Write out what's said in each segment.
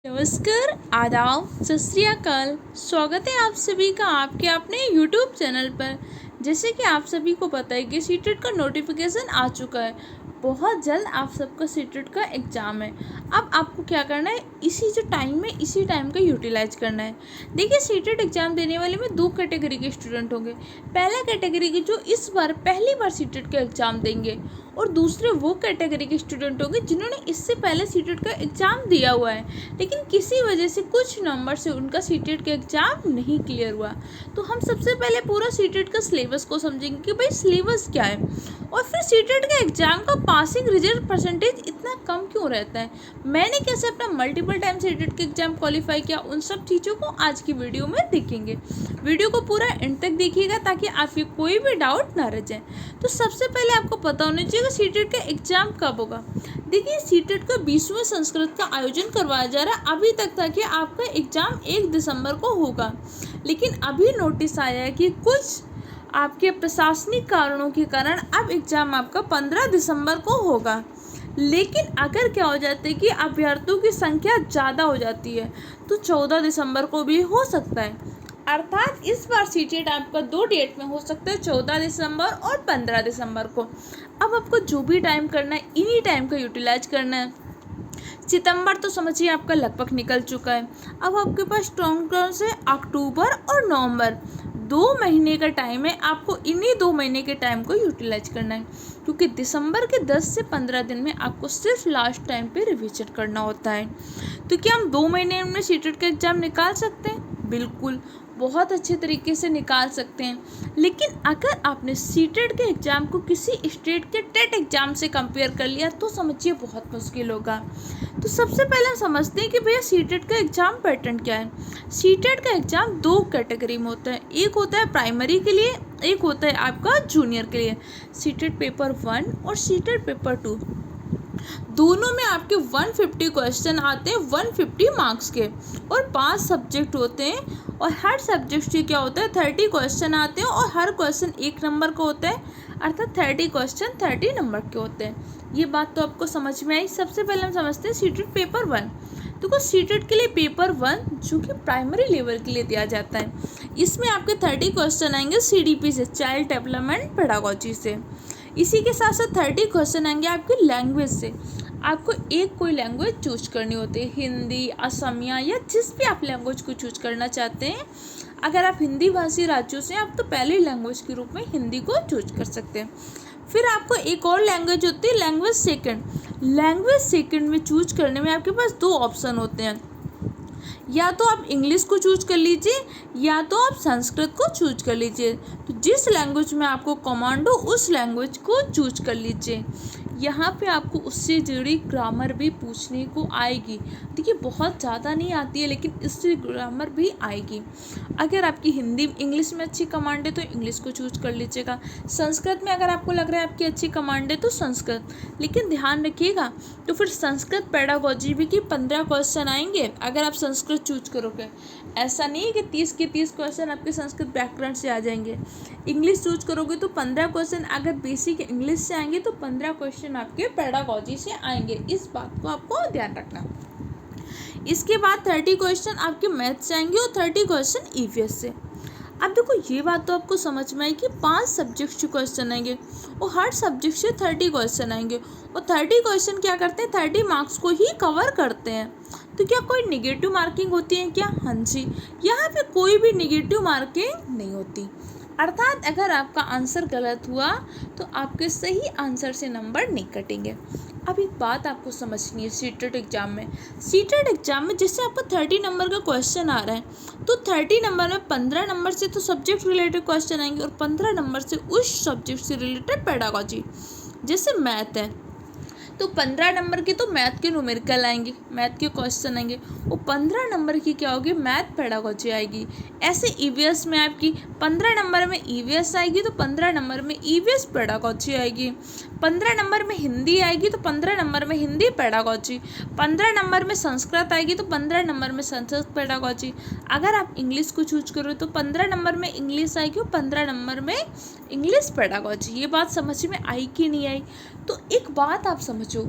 नमस्कार, आदाब, सत श्री अकाल। स्वागत है आप सभी का आपके अपने यूट्यूब चैनल पर। जैसे कि आप सभी को पता है कि सीटेट का नोटिफिकेशन आ चुका है। बहुत जल्द आप सबका सीटेट का एग्ज़ाम है। अब आपको क्या करना है, इसी टाइम का यूटिलाइज करना है। देखिए, सीटेट एग्ज़ाम देने वाले में दो कैटेगरी के स्टूडेंट होंगे। पहला कैटेगरी के जो इस बार पहली बार सीटेट का एग्ज़ाम देंगे, और दूसरे वो कैटेगरी के स्टूडेंट होंगे जिन्होंने इससे पहले सीटेट का एग्ज़ाम दिया हुआ है, लेकिन किसी वजह से कुछ नंबर से उनका सीटेट का एग्ज़ाम नहीं क्लियर हुआ। तो हम सबसे पहले पूरा सीटेट का सिलेबस को समझेंगे कि भाई सिलेबस क्या है, और फिर सीटेट का एग्ज़ाम का पासिंग रिजल्ट परसेंटेज इतना कम क्यों रहता है, मैंने कैसे अपना मल्टीपल टाइम सीटेट का एग्ज़ाम क्वालिफाई किया, उन सब चीज़ों को आज की वीडियो में देखेंगे। वीडियो को पूरा एंड तक देखिएगा ताकि आपके कोई भी डाउट ना रह जाए। तो सबसे पहले आपको पता होना चाहिए सीटेट का एग्ज़ाम कब होगा। देखिए, सीटेट का 20वें संस्कृत का आयोजन करवाया जा रहा है। अभी तक था कि आपका एग्ज़ाम 1 दिसंबर को होगा, लेकिन अभी नोटिस आया है कि कुछ आपके प्रशासनिक कारणों के कारण अब एग्ज़ाम आपका 15 दिसंबर को होगा। लेकिन अगर क्या हो जाता है कि अभ्यर्थियों की संख्या ज़्यादा हो जाती है तो 14 दिसंबर को भी हो सकता है। अर्थात इस बार सीटेट आपका 2 डेट में हो सकता है, 14 दिसंबर और 15 दिसंबर को। अब आपको जो भी टाइम करना है, इन्हीं टाइम का यूटिलाइज करना है। सितंबर तो समझिए आपका लगभग निकल चुका है। अब आपके पास कौन से अक्टूबर और नवंबर 2 महीने का टाइम है। आपको इन्हीं 2 महीने के टाइम को यूटिलाइज करना है, क्योंकि दिसंबर के 10 से 15 दिन में आपको सिर्फ लास्ट टाइम पे रिविजन करना होता है। तो क्या हम 2 महीने में सीटेट का एग्ज़ाम निकाल सकते हैं? बिल्कुल, बहुत अच्छे तरीके से निकाल सकते हैं। लेकिन अगर आपने सीटेट के एग्ज़ाम को किसी स्टेट के टेट एग्ज़ाम से कंपेयर कर लिया तो समझिए बहुत मुश्किल होगा। तो सबसे पहले हम समझते हैं कि भैया सीटेट का एग्ज़ाम पैटर्न क्या है। सीटेट का एग्ज़ाम 2 कैटेगरी में होता है। एक होता है प्राइमरी के लिए, एक होता है आपका जूनियर के लिए। सीटेट पेपर 1 और सीटेट पेपर 2 दोनों में आपके 150 क्वेश्चन आते हैं, 150 मार्क्स के, और 5 सब्जेक्ट होते हैं, और हर सब्जेक्ट से क्या होता है 30 क्वेश्चन आते हैं, और हर क्वेश्चन 1 नंबर का होता है, अर्थात 30 क्वेश्चन 30 नंबर के होते हैं। ये बात तो आपको समझ में आई। सबसे पहले हम समझते हैं सीटेट पेपर 1। तो सीटेट के लिए पेपर 1 जो कि प्राइमरी लेवल के लिए दिया जाता है, इसमें आपके 30 क्वेश्चन आएंगे CDP से, चाइल्ड डेवलपमेंट पेडागोजी से। इसी के साथ साथ 30 क्वेश्चन आएंगे आपके लैंग्वेज से। आपको एक कोई लैंग्वेज चूज करनी होती है, हिंदी, असमिया, या जिस भी आप लैंग्वेज को चूज करना चाहते हैं। अगर आप हिंदी भाषी राज्यों से आप तो पहले लैंग्वेज के रूप में हिंदी को चूज कर सकते हैं। फिर आपको एक और लैंग्वेज होती है लैंग्वेज सेकंड। लैंग्वेज सेकंड में चूज करने में आपके पास 2 ऑप्शन होते हैं, या तो आप इंग्लिश को चूज कर लीजिए या तो आप संस्कृत को चूज कर लीजिए। तो जिस लैंग्वेज में आपको कमांड हो उस लैंग्वेज को चूज कर लीजिए। यहाँ पे आपको उससे जुड़ी ग्रामर भी पूछने को आएगी। देखिए, बहुत ज़्यादा नहीं आती है, लेकिन इससे ग्रामर भी आएगी। अगर आपकी हिंदी इंग्लिश में अच्छी कमांड है तो इंग्लिश को चूज कर लीजिएगा। संस्कृत में अगर आपको लग रहा है आपकी अच्छी कमांड है तो संस्कृत, लेकिन ध्यान रखिएगा तो फिर संस्कृत पेडागोजी भी की 15 क्वेश्चन आएंगे अगर आप संस्कृत चूज करोगे। ऐसा नहीं है कि 30 के 30 क्वेश्चन आपके संस्कृत व्याकरण से आ जाएंगे। इंग्लिश चूज करोगे तो 15 क्वेश्चन अगर बेसिक इंग्लिश से आएंगे तो 15 क्वेश्चन आपके पेडागोजी से आएंगे। इस बात को आपको ध्यान रखना। इसके बाद 30 क्वेश्चन आपके मैथ से आएंगे और 30 क्वेश्चन EVS से। अब देखो, ये बात तो आपको समझ में आई कि 5 सब्जेक्ट से क्वेश्चन आएंगे और हर सब्जेक्ट से 30 क्वेश्चन आएंगे, और 30 क्वेश्चन क्या करते हैं, 30 मार्क्स को ही कवर करते हैं। तो क्या कोई निगेटिव मार्किंग होती है क्या? हाँ जी, यहाँ पे कोई भी निगेटिव मार्किंग नहीं होती। अर्थात अगर आपका आंसर गलत हुआ तो आपके सही आंसर से नंबर नहीं कटेंगे। अब एक बात आपको समझनी है, सीटेट एग्ज़ाम में जैसे आपको 30 नंबर का क्वेश्चन आ रहा है तो 30 नंबर में 15 नंबर से तो सब्जेक्ट रिलेटेड क्वेश्चन आएंगे और 15 नंबर से उस सब्जेक्ट से रिलेटेड पेडागोजी। जैसे मैथ है तो 15 नंबर के तो मैथ के न्यूमेरिकल आएंगे, मैथ के क्वेश्चन आएंगे, और 15 नंबर की क्या होगी, मैथ पेडागोजी आएगी। ऐसे EVS में आपकी 15 नंबर में EVS आएगी तो 15 नंबर में EVS पेडागोजी आएगी। 15 नंबर में हिंदी आएगी तो 15 नंबर में हिंदी पेडागोजी। 15 नंबर में संस्कृत आएगी तो 15 नंबर में संस्कृत पेडागोजी। अगर आप इंग्लिश को चूज करो तो 15 नंबर में इंग्लिश आएगी और 15 नंबर में इंग्लिश पेडागोजी। ये बात समझ में आई कि नहीं आई? तो एक बात आप समझो,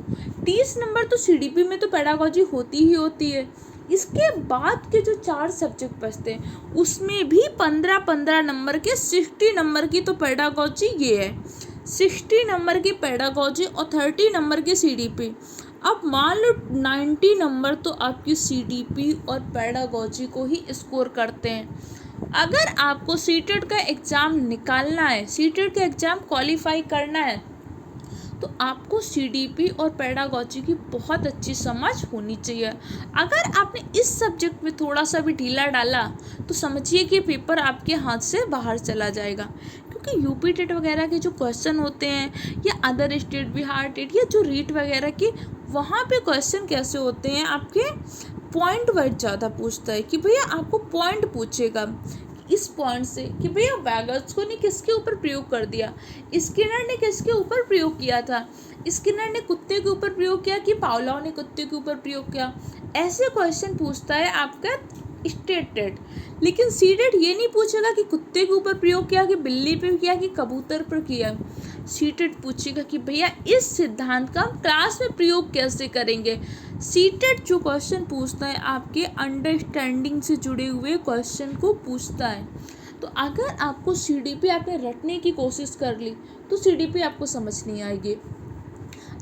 30 नंबर तो CDP में तो पेडागोजी होती ही होती है, इसके बाद के जो 4 सब्जेक्ट बचते हैं उसमें भी 15-15 नंबर के 60 नंबर की तो पेडागोजी ये है, 60 नंबर की पेडागोजी और 30 नंबर की सीडीपी। अब मान लो 90 नंबर तो आपकी सीडीपी और पेडागोजी को ही स्कोर करते हैं। अगर आपको सीटेट का एग्ज़ाम निकालना है, सीटेट का एग्ज़ाम क्वालिफाई करना है, तो आपको सीडीपी और पेडागोजी की बहुत अच्छी समझ होनी चाहिए। अगर आपने इस सब्जेक्ट में थोड़ा सा भी ढीला डाला तो समझिए कि पेपर आपके हाथ से बाहर चला जाएगा, क्योंकि यूपी टेट वगैरह के जो क्वेश्चन होते हैं या अदर स्टेट, बिहार टेट या जो रीट वगैरह की, वहाँ पे क्वेश्चन कैसे होते हैं आपके पॉइंट वाइज ज़्यादा पूछता है कि भैया आपको पॉइंट पूछेगा इस पॉइंट से कि भैया वैगल्स्को ने किसके ऊपर प्रयोग कर दिया, स्किनर ने किसके ऊपर प्रयोग किया था, स्किनर ने कुत्ते के ऊपर प्रयोग किया कि पावलोव ने कुत्ते के ऊपर प्रयोग किया। ऐसे क्वेश्चन पूछता है आपका स्टेट टेट। लेकिन सीटेट ये नहीं पूछेगा कि कुत्ते के ऊपर प्रयोग किया कि बिल्ली पे किया कि कबूतर पर किया। सीटेट पूछेगा कि भैया इस सिद्धांत का हम क्लास में प्रयोग कैसे करेंगे। सीटेट जो क्वेश्चन पूछता है आपके अंडरस्टैंडिंग से जुड़े हुए क्वेश्चन को पूछता है। तो अगर आपको सीडीपी आपने रटने की कोशिश कर ली तो सीडीपी आपको समझ नहीं आएगी।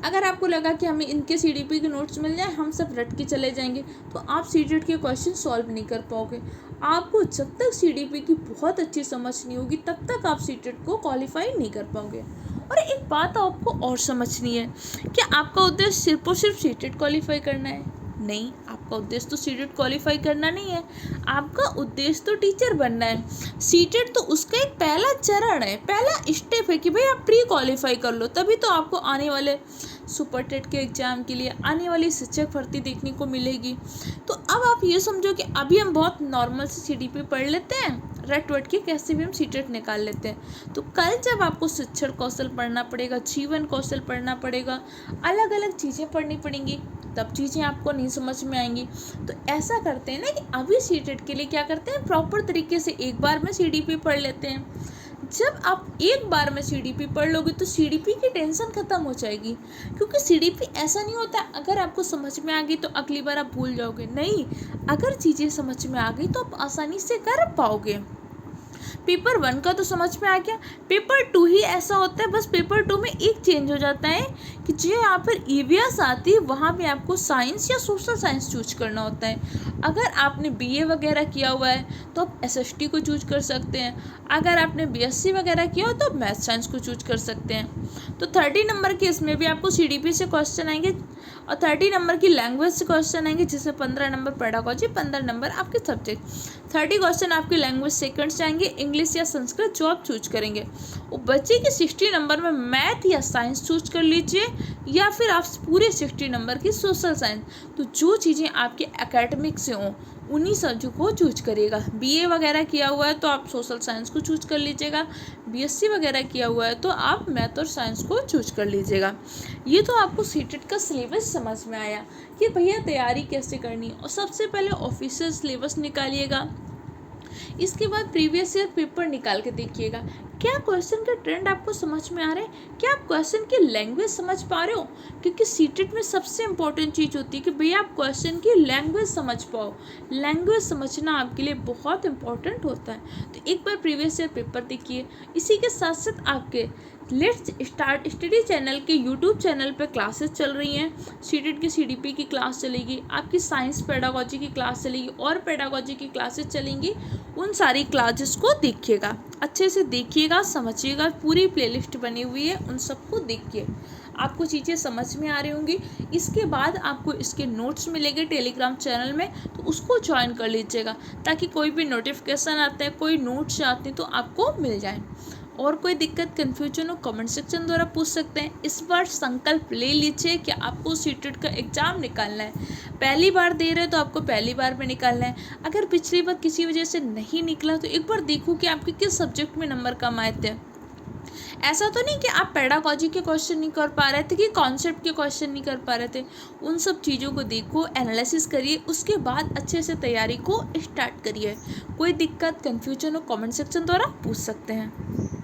अगर आपको लगा कि हमें इनके सीडीपी के नोट्स मिल जाए, हम सब रट के चले जाएंगे, तो आप सीटेट के क्वेश्चन सॉल्व नहीं कर पाओगे। आपको जब तक सीडीपी की बहुत अच्छी समझ नहीं होगी तब तक आप सीटेट को क्वालिफाई नहीं कर पाओगे। और एक बात आपको और समझनी है, क्या आपका उद्देश्य सिर्फ और सिर्फ सीटेट क्वालिफाई करना है? नहीं, आपका उद्देश्य तो सीटेट क्वालिफाई करना नहीं है, आपका उद्देश्य तो टीचर बनना है। सीटेट तो उसका एक पहला चरण है, पहला स्टेप है कि भाई आप प्री क्वालिफाई कर लो, तभी तो आपको आने वाले सुपर टेट के एग्ज़ाम के लिए आने वाली शिक्षक भर्ती देखने को मिलेगी। तो अब आप ये समझो कि अभी हम बहुत नॉर्मल से सीडीपी पढ़ लेते हैं, रट वट के कैसे भी हम सीटेट निकाल लेते हैं। तो कल जब आपको शिक्षण कौशल पढ़ना पड़ेगा, जीवन कौशल पढ़ना पड़ेगा, अलग अलग चीज़ें पढ़नी पड़ेंगी, तब चीज़ें आपको नहीं समझ में आएंगी। तो ऐसा करते हैं ना कि अभी सीटेट के लिए क्या करते हैं, प्रॉपर तरीके से एक बार में सीडीपी पढ़ लेते हैं। जब आप एक बार में सीडीपी पढ़ लोगे तो सीडीपी की टेंशन ख़त्म हो जाएगी, क्योंकि सीडीपी ऐसा नहीं होता अगर आपको समझ में आ गई तो अगली बार आप भूल जाओगे। नहीं, अगर चीज़ें समझ में आ गई तो आप आसानी से कर पाओगे। पेपर 1 का तो समझ में आ गया, पेपर 2 ही ऐसा होता है, बस पेपर 2 में एक चेंज हो जाता है कि जो यहाँ पर ईवीएस आती है वहाँ पे आपको साइंस या सोशल साइंस चूज करना होता है। अगर आपने बीए वगैरह किया हुआ है तो आप एसएसटी को चूज कर सकते हैं, अगर आपने बीएससी वगैरह किया हो तो आप मैथ साइंस को चूज कर सकते हैं। तो 30 नंबर के इसमें भी आपको सीडीपी से क्वेश्चन आएंगे और 30 नंबर की लैंग्वेज से क्वेश्चन आएंगे, जिससे 15 नंबर पेडागोजी, 15 नंबर आपके सब्जेक्ट। 30 क्वेश्चन आपके लैंग्वेज सेकंड से आएंगे, इंग्लिश या संस्कृत जो आप चूज करेंगे। और बच्चे के 60 नंबर में मैथ या साइंस चूज कर लीजिए, या फिर आप पूरे 60 नंबर की सोशल साइंस। तो जो चीज़ें आपके एकेडमिक से हों उन्हीं सब्जेक्ट को चूज करिएगा। बीए वगैरह किया हुआ है तो आप सोशल साइंस को चूज कर लीजिएगा, बीएससी वगैरह किया हुआ है तो आप मैथ और साइंस को चूज कर लीजिएगा। ये तो आपको सीटेट का सिलेबस समझ में आया कि भैया तैयारी कैसे करनी है। और सबसे पहले ऑफिशियल सिलेबस निकालिएगा, इसके बाद प्रीवियस ईयर पेपर निकाल के देखिएगा, क्या क्वेश्चन का ट्रेंड आपको समझ में आ रहा है, क्या आप क्वेश्चन की लैंग्वेज समझ पा रहे हो। क्योंकि सीटेट में सबसे इंपॉर्टेंट चीज़ होती है कि भैया आप क्वेश्चन की लैंग्वेज समझ पाओ। लैंग्वेज समझना आपके लिए बहुत इंपॉर्टेंट होता है। तो एक बार प्रीवियस ईयर पेपर देखिए। इसी के साथ साथ आपके लेट्स स्टार्ट स्टडी चैनल के यूट्यूब चैनल पर क्लासेस चल रही हैं। सीटेट की सीडीपी की क्लास चलेगी, आपकी साइंस पेडागोजी की क्लास चलेगी और पेडागोजी की क्लासेस चलेंगी। उन सारी क्लासेस को देखिएगा, अच्छे से देखिएगा, समझिएगा। पूरी प्लेलिस्ट बनी हुई है, उन सबको देखिए, आपको चीज़ें समझ में आ रही होंगी। इसके बाद आपको इसके नोट्स मिलेंगे टेलीग्राम चैनल में, तो उसको ज्वाइन कर लीजिएगा ताकि कोई भी नोटिफिकेशन आता है, कोई नोट्स आते हैं तो आपको मिल जाए। और कोई दिक्कत कन्फ्यूजन हो कमेंट सेक्शन द्वारा पूछ सकते हैं। इस बार संकल्प ले लीजिए कि आपको सीटेट का एग्ज़ाम निकालना है। पहली बार दे रहे हैं तो आपको पहली बार में निकालना है। अगर पिछली बार किसी वजह से नहीं निकला तो एक बार देखो कि आपके किस सब्जेक्ट में नंबर कम आए थे। ऐसा तो नहीं कि आप पेडागोजी के क्वेश्चन नहीं कर पा रहे थे कि कॉन्सेप्ट के क्वेश्चन नहीं कर पा रहे थे। उन सब चीज़ों को देखो, एनालिसिस करिए, उसके बाद अच्छे से तैयारी को स्टार्ट करिए। कोई दिक्कत कन्फ्यूजन हो कमेंट सेक्शन द्वारा पूछ सकते हैं।